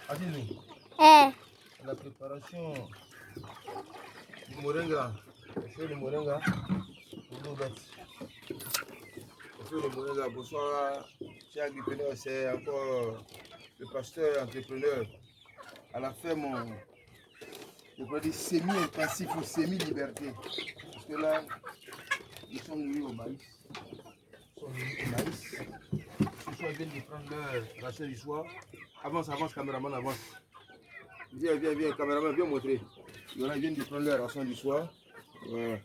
Adini, Eh, la préparation du moringa. On fait le moringa pour nos bêtes. On fait le moringa. Bonsoir, chers agriculteurs. C'est encore le pasteur entrepreneur à la ferme. Je pourrais dire semi-intensif ou semi-liberté. Parce que là, ils sont nourris au maïs. Ils sont nourris au maïs. Ce soir, ils viennent de prendre leur ration du soir. Avance, avance, caméraman, avance. Viens, viens, viens, caméraman, viens montrer. Voilà, ils viennent de prendre leur ration du soir. Voilà.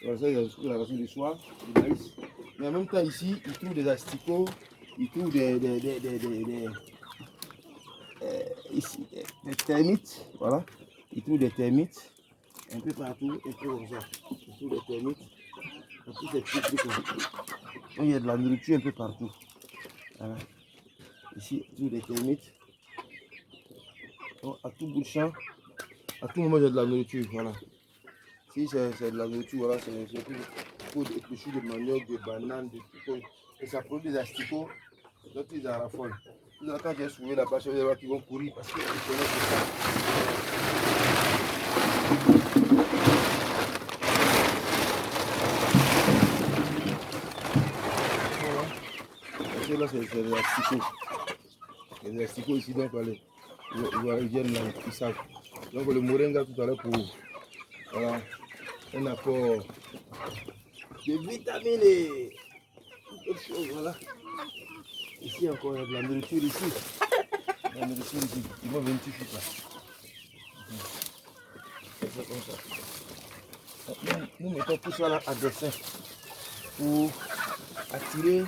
Voilà, ça, ils ont pris la ration du soir, du maïs. Mais en même temps, ici, ils trouvent des asticots, ils trouvent des termites. Voilà. Ils trouvent des termites un peu partout, un peu comme ça. Ils trouvent des termites. Tous ces petits trucs là. Donc, il y a de la nourriture un peu partout. Voilà. Ici, ils trouvent des termites. Donc, à tout bout de champ, à tout moment, il y a de la nourriture. Voilà. Si c'est de la nourriture, voilà, c'est pour des épluchures de manioc, de bananes, de tout. Et ça produit des asticots, donc ils en raffolent. Quand j'ai soulevé la bâche, il y a qui vont courir parce qu'ils connaissent ça. Parce que là, c'est des asticots. Il y a des asticots ici, donc ils viennent là, ils savent. Donc le moringa tout à l'heure pour voilà, un apport de vitamines et d'autres choses. Voilà. Ici encore, il y a de la nourriture ici. La nourriture ici. Ils vont venir tout là. C'est ça comme ça. Nous mettons tout ça là à dessin pour attirer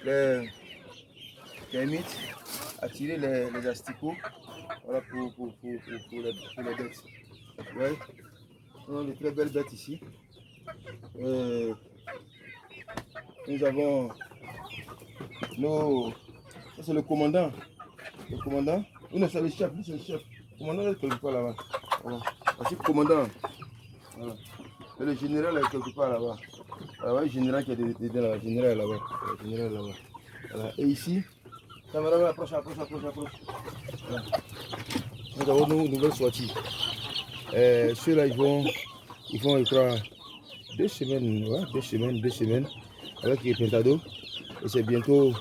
les termites, attirer les asticots, voilà, pour les bêtes. Ouais. On a de très belles bêtes ici. Nous avons nos... Ça c'est le commandant. Le commandant. Non, c'est le chef. Lui, c'est le chef. Le commandant est quelque part là-bas. Voilà. Voici le commandant. Voilà. Et le général est quelque part là-bas. Voilà, le général qui est dedans là. Le général est là-bas. Le général est là-bas. Voilà. Et ici, caméraman, approche, approche, approche, approche. Voilà. Nous avons nos nouvelles sorties. Ceux-là, ils font, je crois, 2 semaines, ouais, 2 semaines avec les Pentado. Et c'est bientôt,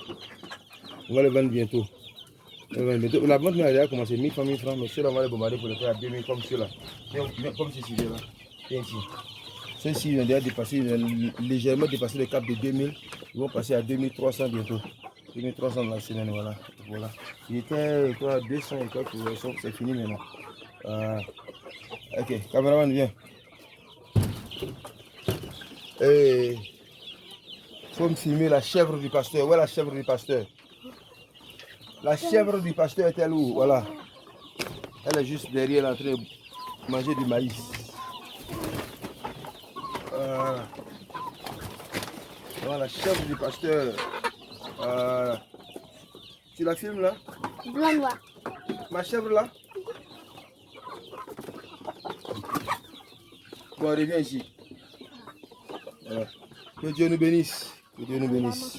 on va les vendre bientôt. La vente a déjà commencé, 1000 francs, 1000 francs, mais ceux-là, on va les bombarder pour les faire à 2000 comme ceux-là. Comme ceci là. Viens ici. Ceux-ci ont déjà dépassé, légèrement dépassé le cap de 2000. Ils vont passer à 2300 bientôt. 2300 dans la semaine, voilà. Voilà. Il était à 200 et quelques, c'est fini maintenant. Ok, caméraman, viens. Il faut me filmer la chèvre du pasteur. Où est la chèvre du pasteur? La chèvre du pasteur est-elle où? Voilà. Elle est juste derrière, en train de manger du maïs. Voilà. Voilà, la chèvre du pasteur. Voilà. Tu la filmes là? blanc noir. Ma chèvre là? Bon, reviens ici. Voilà. Que Dieu nous bénisse. Que Dieu nous bénisse.